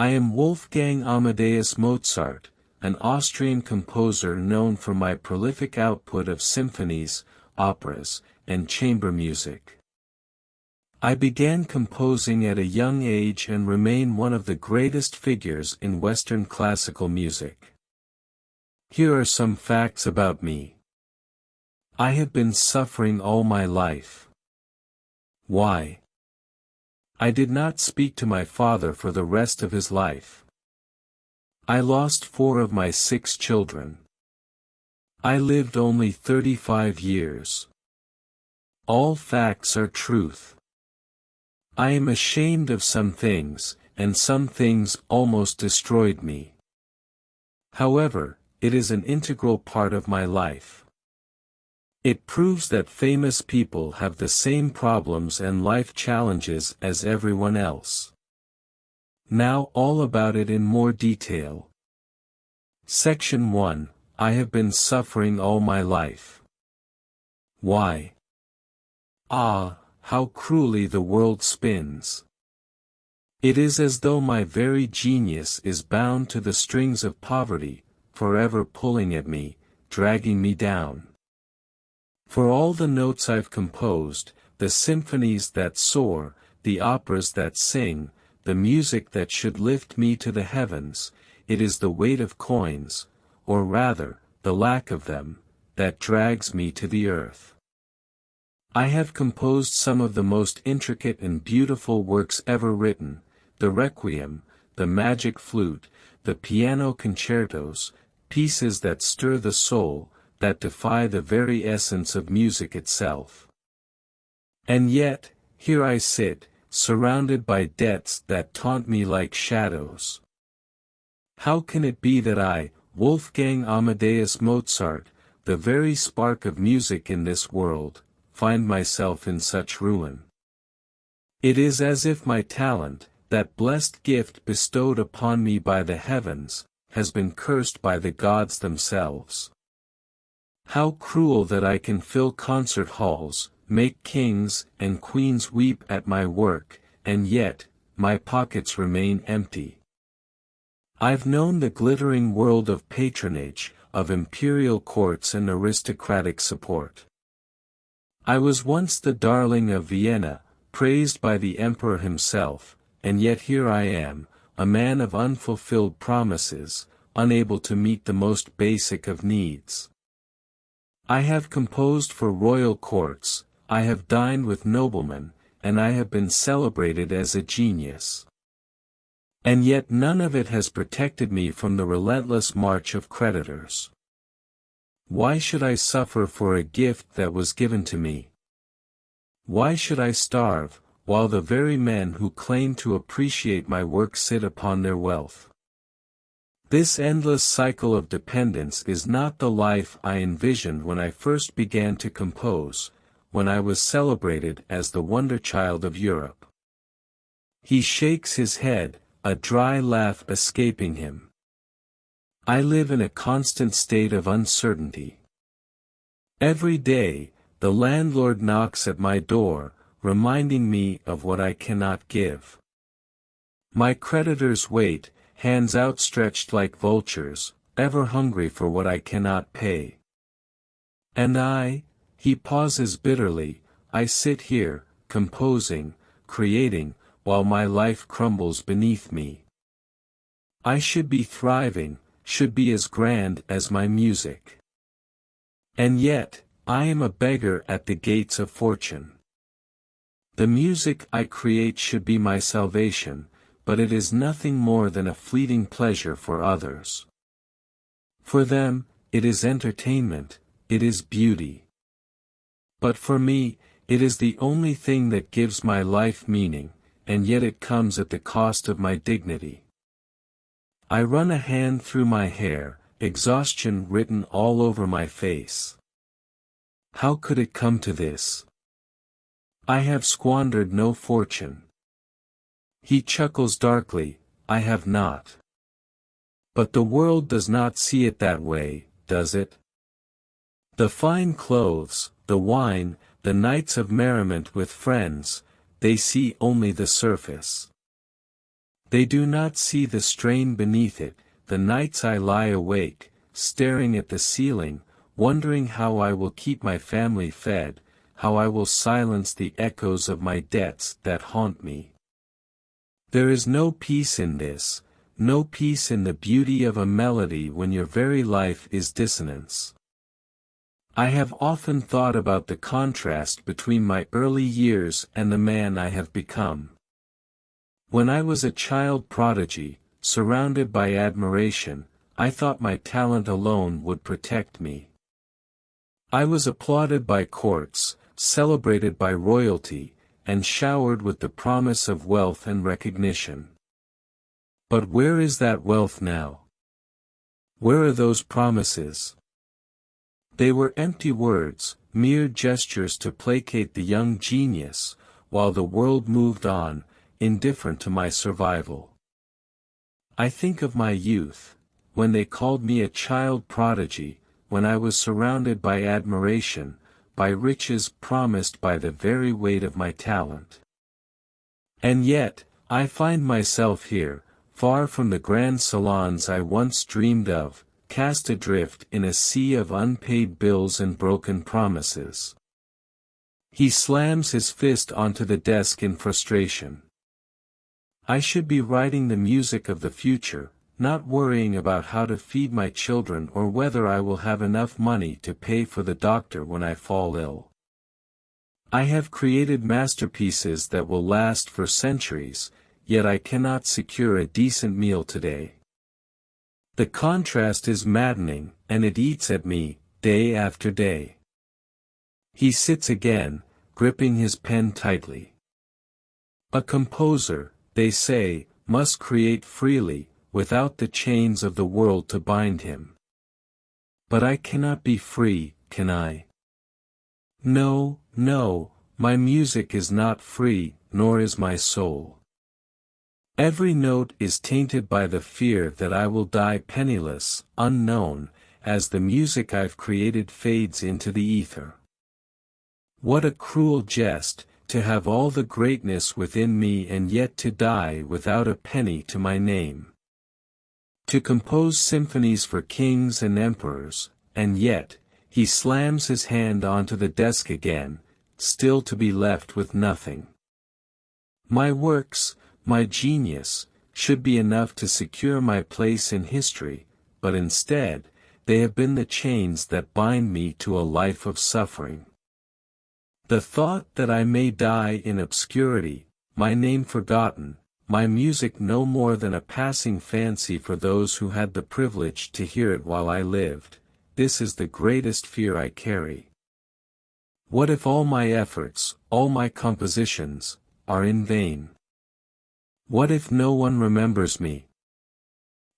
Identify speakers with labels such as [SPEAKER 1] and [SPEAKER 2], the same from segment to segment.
[SPEAKER 1] I am Wolfgang Amadeus Mozart, an Austrian composer known for my prolific output of symphonies, operas, and chamber music. I began composing at a young age and remain one of the greatest figures in Western classical music. Here are some facts about me. I have been suffering all my life. Why? I did not speak to my father for the rest of his life. I lost 4 of my 6 children. I lived only 35 years. All facts are truth. I am ashamed of some things, and some things almost destroyed me. However, it is an integral part of my life. It proves that famous people have the same problems and life challenges as everyone else. Now all about it in more detail. Section 1. I have been suffering all my life. Why? Ah, how cruelly the world spins. It is as though my very genius is bound to the strings of poverty, forever pulling at me, dragging me down. For all the notes I've composed, the symphonies that soar, the operas that sing, the music that should lift me to the heavens, it is the weight of coins, or rather, the lack of them, that drags me to the earth. I have composed some of the most intricate and beautiful works ever written, the Requiem, the Magic Flute, the piano concertos, pieces that stir the soul, that defy the very essence of music itself. And yet, here I sit, surrounded by debts that taunt me like shadows. How can it be that I, Wolfgang Amadeus Mozart, the very spark of music in this world, find myself in such ruin? It is as if my talent, that blessed gift bestowed upon me by the heavens, has been cursed by the gods themselves. How cruel that I can fill concert halls, make kings and queens weep at my work, and yet, my pockets remain empty. I've known the glittering world of patronage, of imperial courts and aristocratic support. I was once the darling of Vienna, praised by the emperor himself, and yet here I am, a man of unfulfilled promises, unable to meet the most basic of needs. I have composed for royal courts, I have dined with noblemen, and I have been celebrated as a genius. And yet none of it has protected me from the relentless march of creditors. Why should I suffer for a gift that was given to me? Why should I starve, while the very men who claim to appreciate my work sit upon their wealth? This endless cycle of dependence is not the life I envisioned when I first began to compose, when I was celebrated as the wonder child of Europe. He shakes his head, a dry laugh escaping him. I live in a constant state of uncertainty. Every day, the landlord knocks at my door, reminding me of what I cannot give. My creditors wait, hands outstretched like vultures, ever hungry for what I cannot pay. And I, he pauses bitterly, I sit here, composing, creating, while my life crumbles beneath me. I should be thriving, should be as grand as my music. And yet, I am a beggar at the gates of fortune. The music I create should be my salvation, but it is nothing more than a fleeting pleasure for others. For them, it is entertainment, it is beauty. But for me, it is the only thing that gives my life meaning, and yet it comes at the cost of my dignity. I run a hand through my hair, exhaustion written all over my face. How could it come to this? I have squandered no fortune. He chuckles darkly, I have not. But the world does not see it that way, does it? The fine clothes, the wine, the nights of merriment with friends, they see only the surface. They do not see the strain beneath it, the nights I lie awake, staring at the ceiling, wondering how I will keep my family fed, how I will silence the echoes of my debts that haunt me. There is no peace in this, no peace in the beauty of a melody when your very life is dissonance. I have often thought about the contrast between my early years and the man I have become. When I was a child prodigy, surrounded by admiration, I thought my talent alone would protect me. I was applauded by courts, celebrated by royalty, and showered with the promise of wealth and recognition. But where is that wealth now? Where are those promises? They were empty words, mere gestures to placate the young genius, while the world moved on, indifferent to my survival. I think of my youth, when they called me a child prodigy, when I was surrounded by admiration, by riches promised by the very weight of my talent. And yet, I find myself here, far from the grand salons I once dreamed of, cast adrift in a sea of unpaid bills and broken promises. He slams his fist onto the desk in frustration. I should be writing the music of the future, not worrying about how to feed my children or whether I will have enough money to pay for the doctor when I fall ill. I have created masterpieces that will last for centuries, yet I cannot secure a decent meal today. The contrast is maddening, and it eats at me, day after day. He sits again, gripping his pen tightly. A composer, they say, must create freely, without the chains of the world to bind him. But I cannot be free, can I? No, no, my music is not free, nor is my soul. Every note is tainted by the fear that I will die penniless, unknown, as the music I've created fades into the ether. What a cruel jest, to have all the greatness within me and yet to die without a penny to my name. To compose symphonies for kings and emperors, and yet, he slams his hand onto the desk again, still to be left with nothing. My works, my genius, should be enough to secure my place in history, but instead, they have been the chains that bind me to a life of suffering. The thought that I may die in obscurity, my name forgotten, my music no more than a passing fancy for those who had the privilege to hear it while I lived, this is the greatest fear I carry. What if all my efforts, all my compositions, are in vain? What if no one remembers me?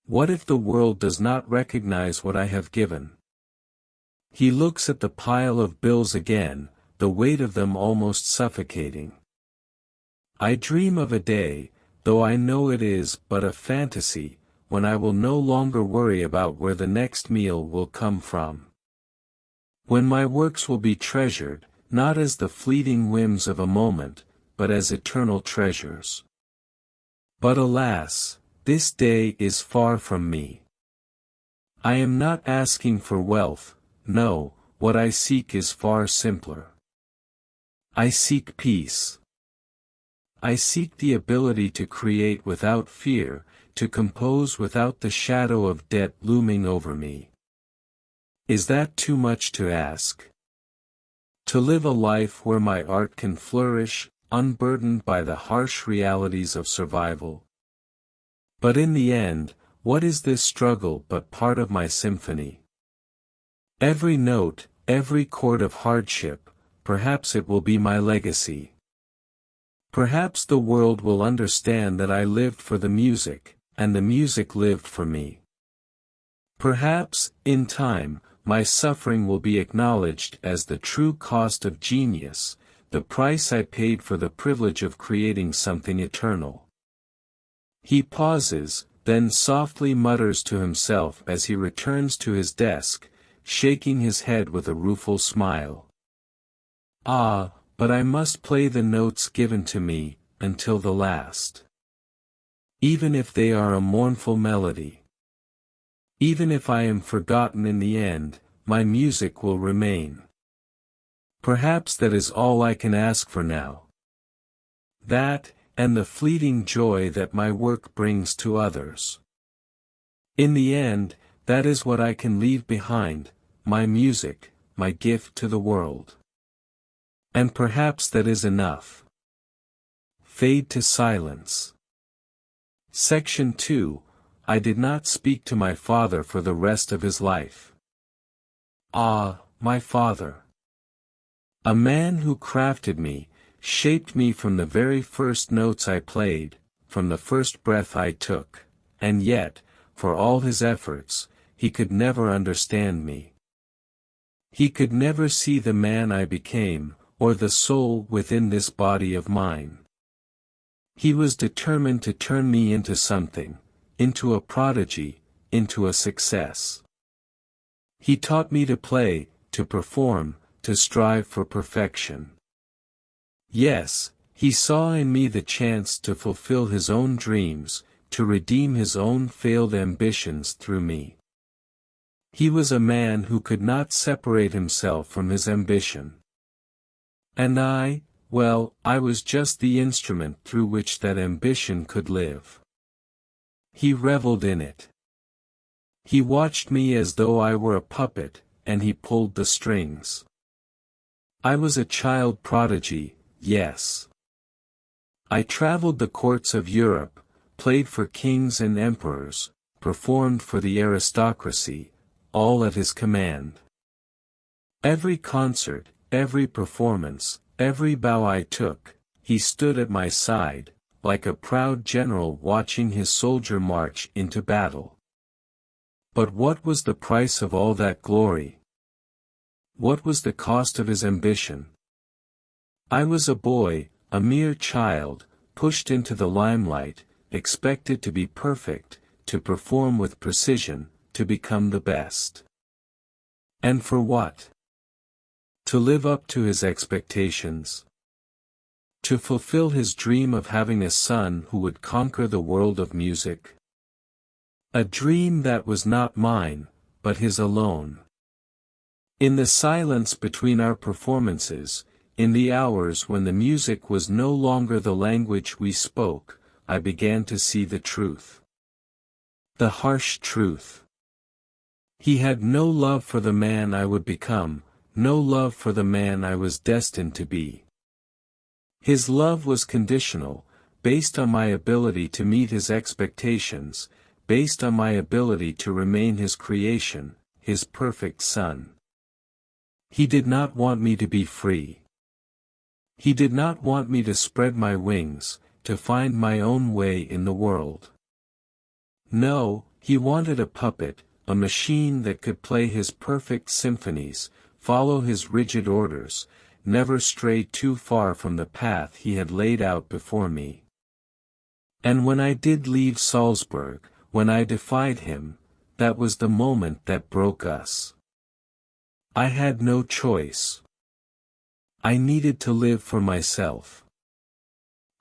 [SPEAKER 1] What if the world does not recognize what I have given? He looks at the pile of bills again, the weight of them almost suffocating. I dream of a day, though I know it is but a fantasy, when I will no longer worry about where the next meal will come from. When my works will be treasured, not as the fleeting whims of a moment, but as eternal treasures. But alas, this day is far from me. I am not asking for wealth, no, what I seek is far simpler. I seek peace. I seek the ability to create without fear, to compose without the shadow of debt looming over me. Is that too much to ask? To live a life where my art can flourish, unburdened by the harsh realities of survival? But in the end, what is this struggle but part of my symphony? Every note, every chord of hardship, perhaps it will be my legacy. Perhaps the world will understand that I lived for the music, and the music lived for me. Perhaps, in time, my suffering will be acknowledged as the true cost of genius, the price I paid for the privilege of creating something eternal. He pauses, then softly mutters to himself as he returns to his desk, shaking his head with a rueful smile. Ah, but I must play the notes given to me, until the last. even if they are a mournful melody. Even if I am forgotten in the end, my music will remain. Perhaps that is all I can ask for now. That, and the fleeting joy that my work brings to others. In the end, that is what I can leave behind, my music, my gift to the world. And perhaps that is enough. Fade to silence. Section 2. I did not speak to my father for the rest of his life. Ah, my father. A man who crafted me, shaped me from the very first notes I played, from the first breath I took, and yet, for all his efforts, he could never understand me. He could never see the man I became, or the soul within this body of mine. He was determined to turn me into something, into a prodigy, into a success. He taught me to play, to perform, to strive for perfection. Yes, he saw in me the chance to fulfill his own dreams, to redeem his own failed ambitions through me. He was a man who could not separate himself from his ambition. And well, I was just the instrument through which that ambition could live. He reveled in it. He watched me as though I were a puppet, and he pulled the strings. I was a child prodigy, yes. I traveled the courts of Europe, played for kings and emperors, performed for the aristocracy, all at his command. Every concert, every performance, every bow I took, he stood at my side, like a proud general watching his soldier march into battle. But what was the price of all that glory? What was the cost of his ambition? I was a boy, a mere child, pushed into the limelight, expected to be perfect, to perform with precision, to become the best. And for what? To live up to his expectations. To fulfill his dream of having a son who would conquer the world of music. A dream that was not mine, but his alone. In the silence between our performances, in the hours when the music was no longer the language we spoke, I began to see the truth. The harsh truth. He had no love for the man I would become, no love for the man I was destined to be. His love was conditional, based on my ability to meet his expectations, based on my ability to remain his creation, his perfect son. He did not want me to be free. He did not want me to spread my wings, to find my own way in the world. No, he wanted a puppet, a machine that could play his perfect symphonies, follow his rigid orders, never stray too far from the path he had laid out before me. And when I did leave Salzburg, when I defied him, that was the moment that broke us. I had no choice. I needed to live for myself.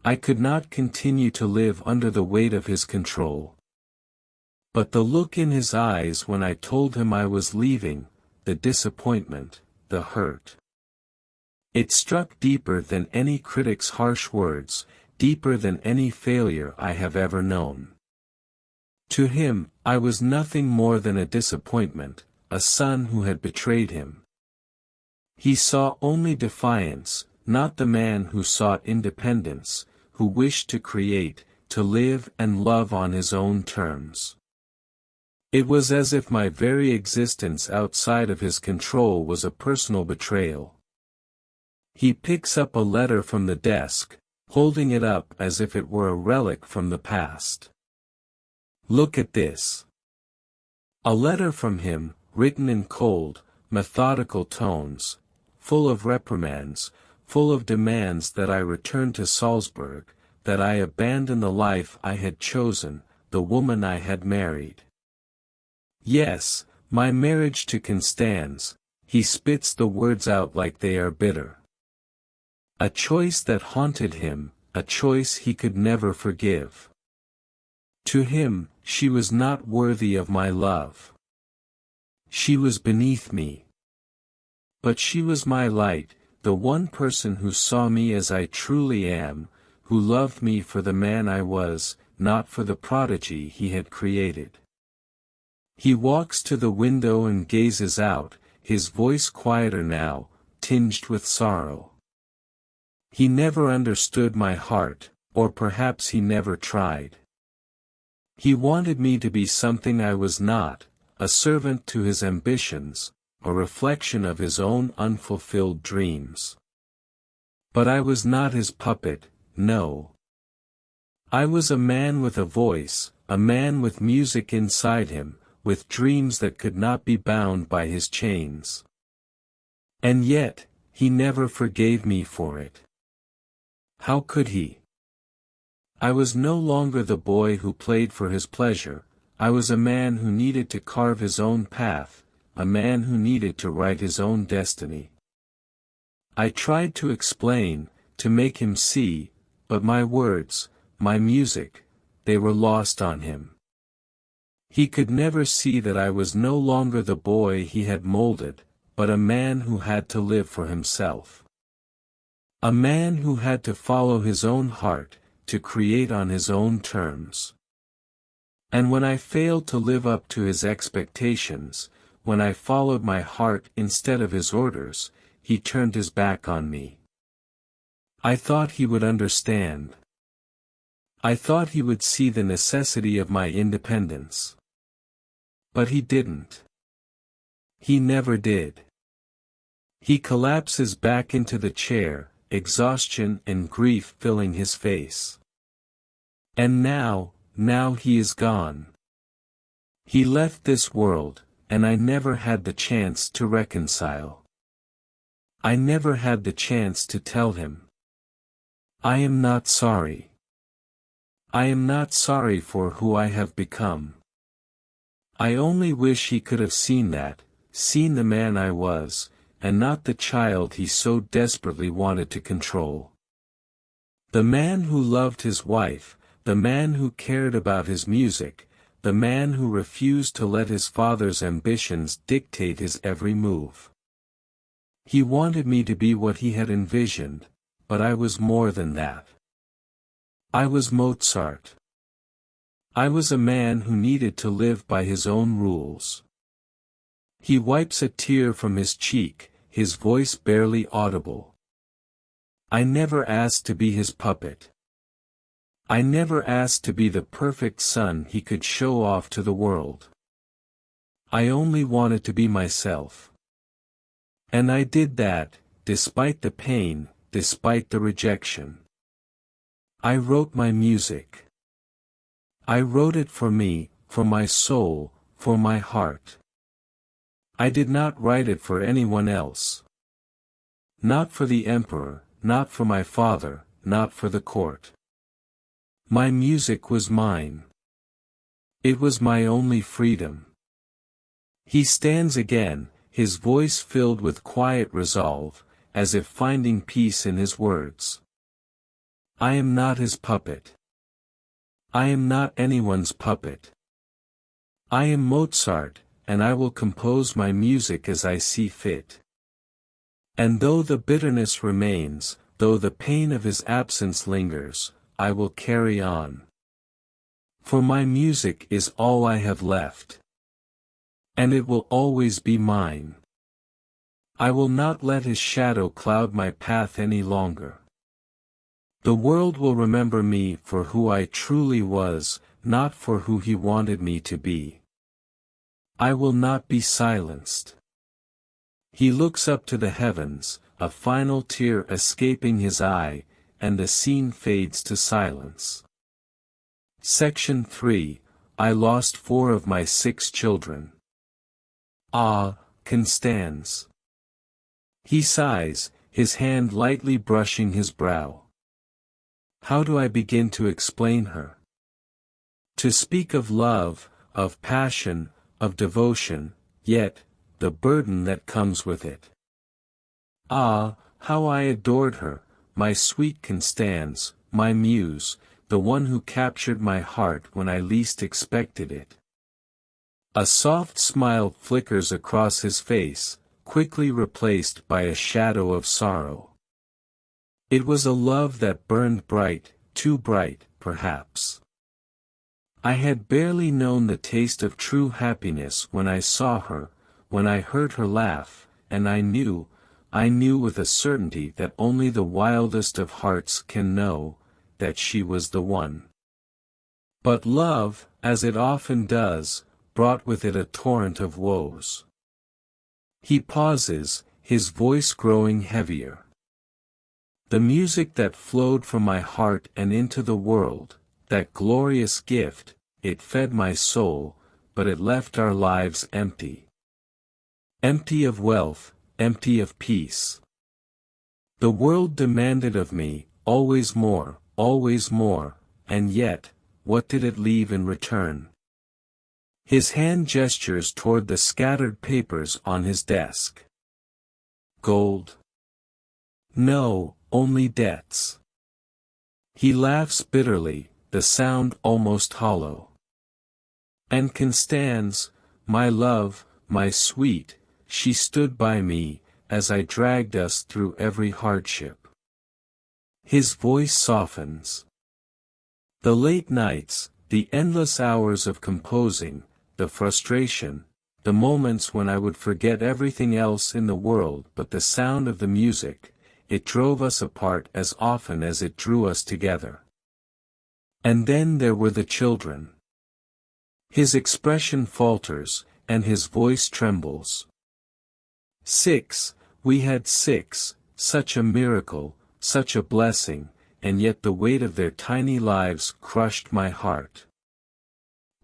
[SPEAKER 1] I could not continue to live under the weight of his control. But the look in his eyes when I told him I was leaving, the disappointment, the hurt. It struck deeper than any critic's harsh words, deeper than any failure I have ever known. To him, I was nothing more than a disappointment, a son who had betrayed him. He saw only defiance, not the man who sought independence, who wished to create, to live and love on his own terms. It was as if my very existence outside of his control was a personal betrayal. He picks up a letter from the desk, holding it up as if it were a relic from the past. Look at this. A letter from him, written in cold, methodical tones, full of reprimands, full of demands that I return to Salzburg, that I abandon the life I had chosen, the woman I had married. Yes, my marriage to Constance, he spits the words out like they are bitter. A choice that haunted him, a choice he could never forgive. To him, she was not worthy of my love. She was beneath me. But she was my light, the one person who saw me as I truly am, who loved me for the man I was, not for the prodigy he had created. He walks to the window and gazes out, his voice quieter now, tinged with sorrow. He never understood my heart, or perhaps he never tried. He wanted me to be something I was not, a servant to his ambitions, a reflection of his own unfulfilled dreams. But I was not his puppet, no. I was a man with a voice, a man with music inside him, with dreams that could not be bound by his chains. And yet, he never forgave me for it. How could he? I was no longer the boy who played for his pleasure, I was a man who needed to carve his own path, a man who needed to write his own destiny. I tried to explain, to make him see, but my words, my music, they were lost on him. He could never see that I was no longer the boy he had molded, but a man who had to live for himself. A man who had to follow his own heart, to create on his own terms. And when I failed to live up to his expectations, when I followed my heart instead of his orders, he turned his back on me. I thought he would understand. I thought he would see the necessity of my independence. But he didn't. He never did. He collapses back into the chair, exhaustion and grief filling his face. And now he is gone. He left this world, and I never had the chance to reconcile. I never had the chance to tell him. I am not sorry. I am not sorry for who I have become. I only wish he could have seen that, seen the man I was, and not the child he so desperately wanted to control. The man who loved his wife, the man who cared about his music, the man who refused to let his father's ambitions dictate his every move. He wanted me to be what he had envisioned, but I was more than that. I was Mozart. I was a man who needed to live by his own rules. He wipes a tear from his cheek, his voice barely audible. I never asked to be his puppet. I never asked to be the perfect son he could show off to the world. I only wanted to be myself. And I did that, despite the pain, despite the rejection. I wrote my music. I wrote it for me, for my soul, for my heart. I did not write it for anyone else. Not for the emperor, not for my father, not for the court. My music was mine. It was my only freedom. He stands again, his voice filled with quiet resolve, as if finding peace in his words. I am not his puppet. I am not anyone's puppet. I am Mozart, and I will compose my music as I see fit. And though the bitterness remains, though the pain of his absence lingers, I will carry on. For my music is all I have left. And it will always be mine. I will not let his shadow cloud my path any longer. The world will remember me for who I truly was, not for who he wanted me to be. I will not be silenced. He looks up to the heavens, a final tear escaping his eye, and the scene fades to silence. Section 3. I lost 4 of my 6 children. Ah, Constance. He sighs, his hand lightly brushing his brow. How do I begin to explain her? To speak of love, of passion, of devotion, yet, the burden that comes with it. Ah, how I adored her, my sweet Constance, my muse, the one who captured my heart when I least expected it. A soft smile flickers across his face, quickly replaced by a shadow of sorrow. It was a love that burned bright, too bright, perhaps. I had barely known the taste of true happiness when I saw her, when I heard her laugh, and I knew with a certainty that only the wildest of hearts can know, that she was the one. But love, as it often does, brought with it a torrent of woes. He pauses, his voice growing heavier. The music that flowed from my heart and into the world, that glorious gift, it fed my soul, but it left our lives empty. Empty of wealth, empty of peace. The world demanded of me, always more, and yet, what did it leave in return? His hand gestures toward the scattered papers on his desk. Gold? No, only debts. He laughs bitterly, the sound almost hollow. And Constance, my love, my sweet, she stood by me, as I dragged us through every hardship. His voice softens. The late nights, the endless hours of composing, the frustration, the moments when I would forget everything else in the world but the sound of the music, it drove us apart as often as it drew us together. And then there were the children. His expression falters, and his voice trembles. 6, we had 6, such a miracle, such a blessing, and yet the weight of their tiny lives crushed my heart.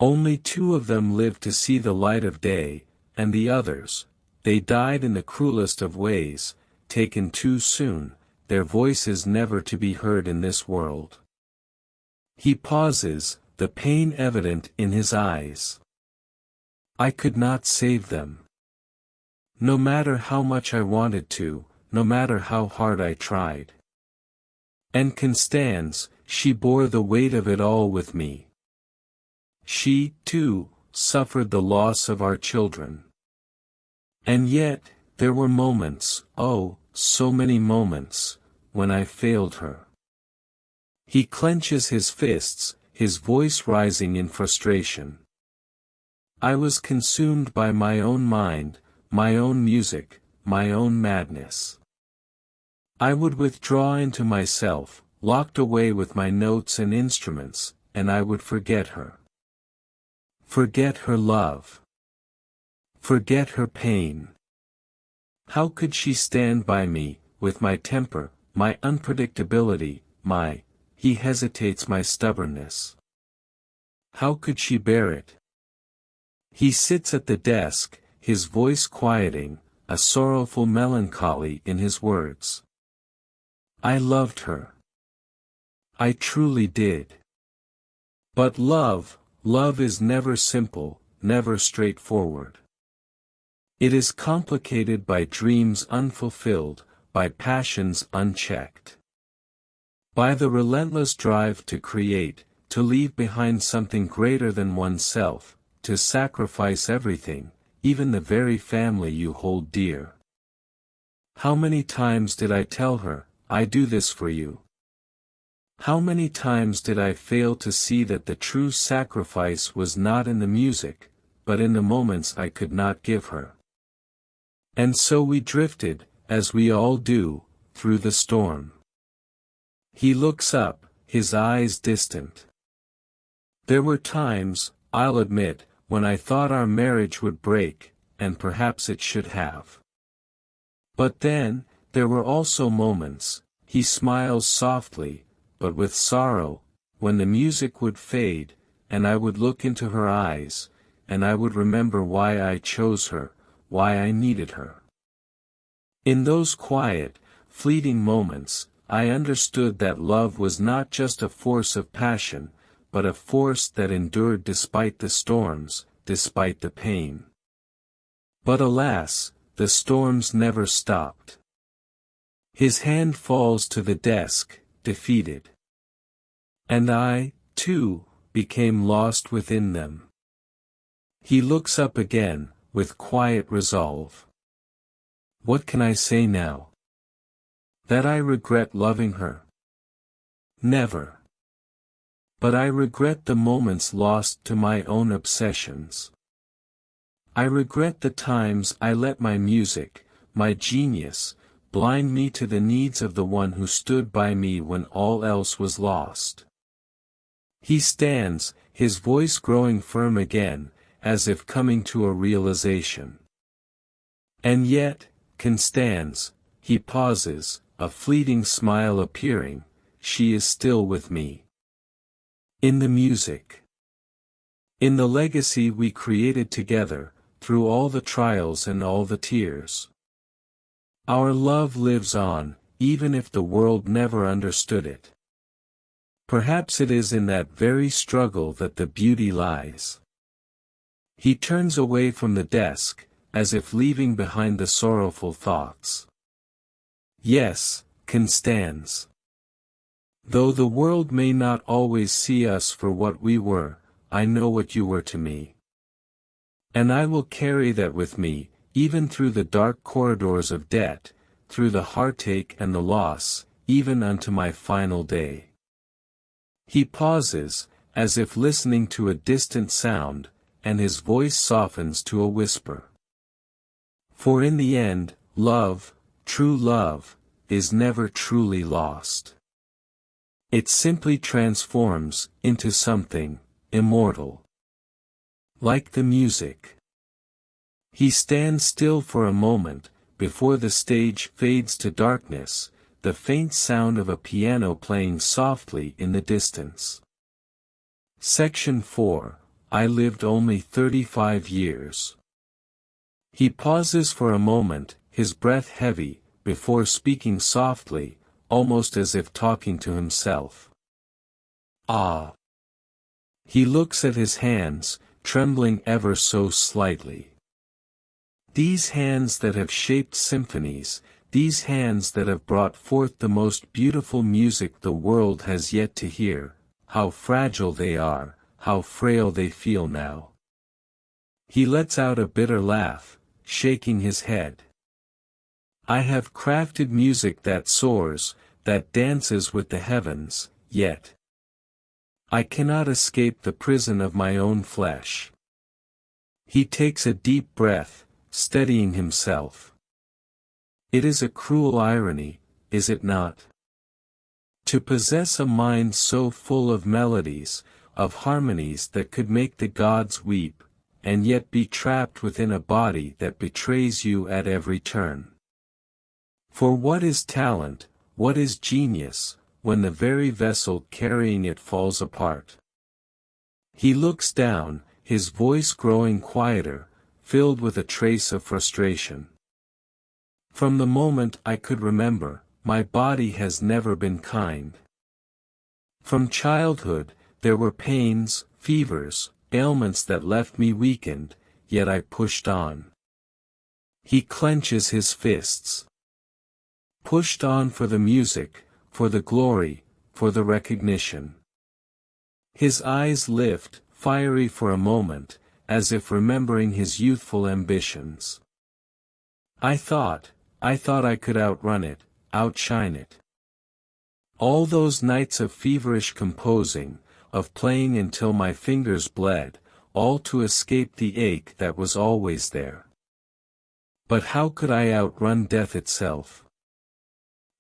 [SPEAKER 1] Only 2 of them lived to see the light of day, and the others, they died in the cruelest of ways, taken too soon, their voices never to be heard in this world. He pauses, the pain evident in his eyes. I could not save them. No matter how much I wanted to, no matter how hard I tried. And Constance, she bore the weight of it all with me. She, too, suffered the loss of our children. And yet, there were moments, oh, so many moments, when I failed her. He clenches his fists, his voice rising in frustration. I was consumed by my own mind, my own music, my own madness. I would withdraw into myself, locked away with my notes and instruments, and I would forget her. Forget her love. Forget her pain. How could she stand by me, with my temper, my unpredictability, he hesitates, my stubbornness? How could she bear it? He sits at the desk, his voice quieting, a sorrowful melancholy in his words. I loved her. I truly did. But love is never simple, never straightforward. It is complicated by dreams unfulfilled, by passions unchecked. By the relentless drive to create, to leave behind something greater than oneself, to sacrifice everything, even the very family you hold dear. How many times did I tell her, I do this for you? How many times did I fail to see that the true sacrifice was not in the music, but in the moments I could not give her? And so we drifted, as we all do, through the storm. He looks up, his eyes distant. There were times, I'll admit, when I thought our marriage would break, and perhaps it should have. But then, there were also moments, he smiles softly, but with sorrow, when the music would fade, and I would look into her eyes, and I would remember why I chose her, why I needed her. In those quiet, fleeting moments, I understood that love was not just a force of passion, but a force that endured despite the storms, despite the pain. But alas, the storms never stopped. His hand falls to the desk, defeated. And I, too, became lost within them. He looks up again, with quiet resolve. What can I say now? That I regret loving her? Never. But I regret the moments lost to my own obsessions. I regret the times I let my music, my genius, blind me to the needs of the one who stood by me when all else was lost. He stands, his voice growing firm again, as if coming to a realization. And yet, Constance, he pauses, a fleeting smile appearing, she is still with me. In the music. In the legacy we created together, through all the trials and all the tears. Our love lives on, even if the world never understood it. Perhaps it is in that very struggle that the beauty lies. He turns away from the desk, as if leaving behind the sorrowful thoughts. Yes, Constance. Though the world may not always see us for what we were, I know what you were to me. And I will carry that with me, even through the dark corridors of debt, through the heartache and the loss, even unto my final day. He pauses, as if listening to a distant sound, and his voice softens to a whisper. For in the end, love, true love, is never truly lost. It simply transforms into something immortal. Like the music. He stands still for a moment, before the stage fades to darkness, the faint sound of a piano playing softly in the distance. Section 4, I lived only 35 years. He pauses for a moment, his breath heavy, before speaking softly, almost as if talking to himself. Ah! He looks at his hands, trembling ever so slightly. These hands that have shaped symphonies, these hands that have brought forth the most beautiful music the world has yet to hear, how fragile they are, how frail they feel now. He lets out a bitter laugh, shaking his head. I have crafted music that soars, that dances with the heavens, yet I cannot escape the prison of my own flesh. He takes a deep breath, steadying himself. It is a cruel irony, is it not? To possess a mind so full of melodies, of harmonies that could make the gods weep, and yet be trapped within a body that betrays you at every turn. For what is talent, what is genius, when the very vessel carrying it falls apart? He looks down, his voice growing quieter, filled with a trace of frustration. From the moment I could remember, my body has never been kind. From childhood, there were pains, fevers, ailments that left me weakened, yet I pushed on. He clenches his fists. Pushed on for the music, for the glory, for the recognition. His eyes lift, fiery for a moment, as if remembering his youthful ambitions. I thought I could outrun it, outshine it. All those nights of feverish composing, of playing until my fingers bled, all to escape the ache that was always there. But how could I outrun death itself?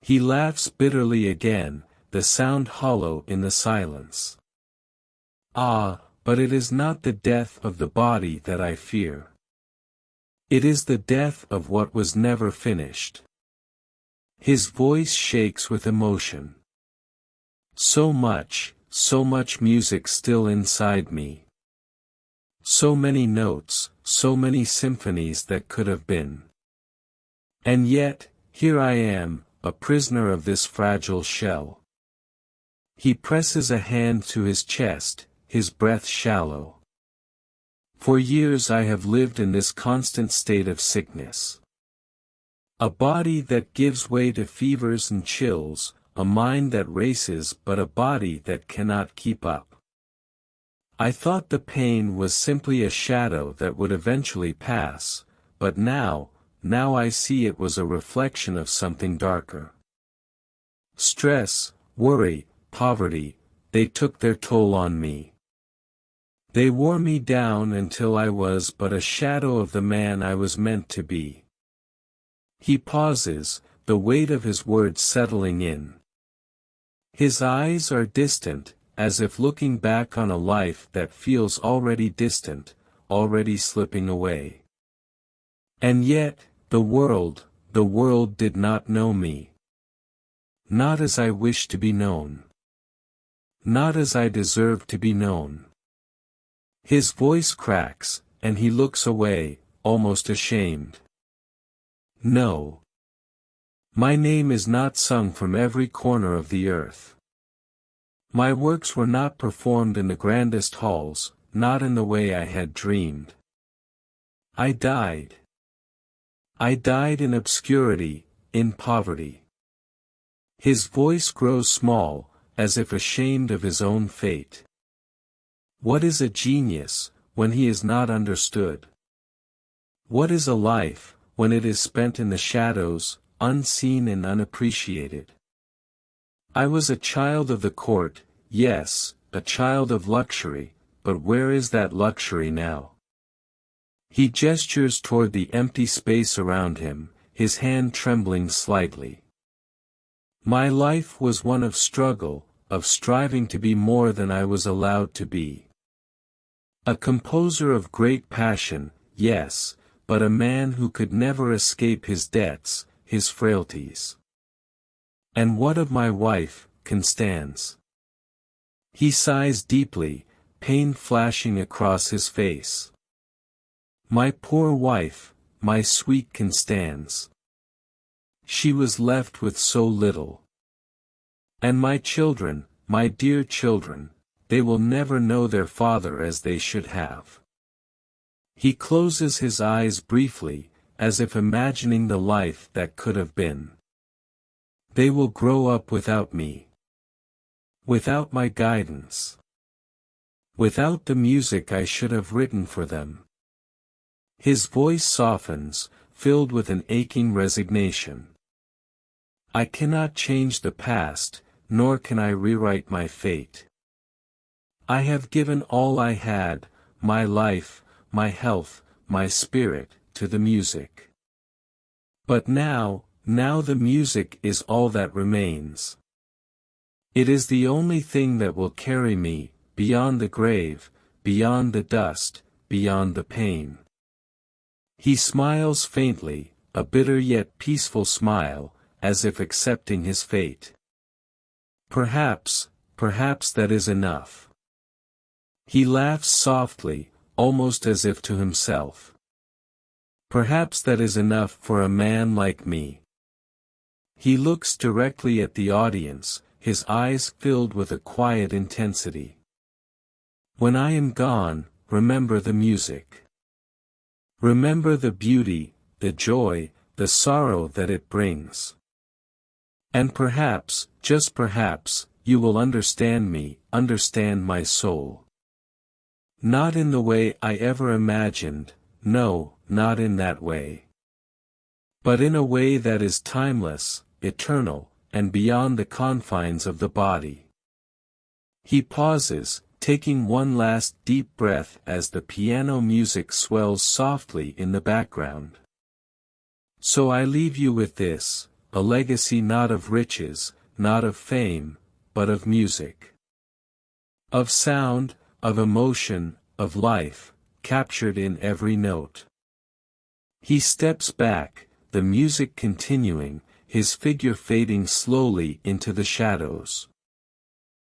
[SPEAKER 1] He laughs bitterly again, the sound hollow in the silence. Ah, but it is not the death of the body that I fear. It is the death of what was never finished. His voice shakes with emotion. So much music still inside me. So many notes, so many symphonies that could have been. And yet, here I am, a prisoner of this fragile shell. He presses a hand to his chest, his breath shallow. For years I have lived in this constant state of sickness. A body that gives way to fevers and chills, a mind that races but a body that cannot keep up. I thought the pain was simply a shadow that would eventually pass, but now I see it was a reflection of something darker. Stress, worry, poverty, they took their toll on me. They wore me down until I was but a shadow of the man I was meant to be. He pauses, the weight of his words settling in. His eyes are distant, as if looking back on a life that feels already distant, already slipping away. And yet, the world did not know me. Not as I wished to be known. Not as I deserved to be known. His voice cracks, and he looks away, almost ashamed. No. My name is not sung from every corner of the earth. My works were not performed in the grandest halls, not in the way I had dreamed. I died. I died in obscurity, in poverty. His voice grows small, as if ashamed of his own fate. What is a genius, when he is not understood? What is a life, when it is spent in the shadows, unseen and unappreciated? I was a child of the court, yes, a child of luxury, but where is that luxury now? He gestures toward the empty space around him, his hand trembling slightly. My life was one of struggle, of striving to be more than I was allowed to be. A composer of great passion, yes, but a man who could never escape his debts, his frailties. And what of my wife, Constance? He sighs deeply, pain flashing across his face. My poor wife, my sweet Constance. She was left with so little. And my children, my dear children, they will never know their father as they should have. He closes his eyes briefly, as if imagining the life that could have been. They will grow up without me. Without my guidance. Without the music I should have written for them. His voice softens, filled with an aching resignation. I cannot change the past, nor can I rewrite my fate. I have given all I had, my life, my health, my spirit, to the music. But now the music is all that remains. It is the only thing that will carry me, beyond the grave, beyond the dust, beyond the pain. He smiles faintly, a bitter yet peaceful smile, as if accepting his fate. Perhaps that is enough. He laughs softly, almost as if to himself. Perhaps that is enough for a man like me. He looks directly at the audience, his eyes filled with a quiet intensity. When I am gone, remember the music. Remember the beauty, the joy, the sorrow that it brings. And perhaps, just perhaps, you will understand me, understand my soul. Not in the way I ever imagined, no, not in that way. But in a way that is timeless, eternal, and beyond the confines of the body. He pauses, taking one last deep breath as the piano music swells softly in the background. So I leave you with this, a legacy not of riches, not of fame, but of music. Of sound, of emotion, of life, captured in every note. He steps back, the music continuing, his figure fading slowly into the shadows.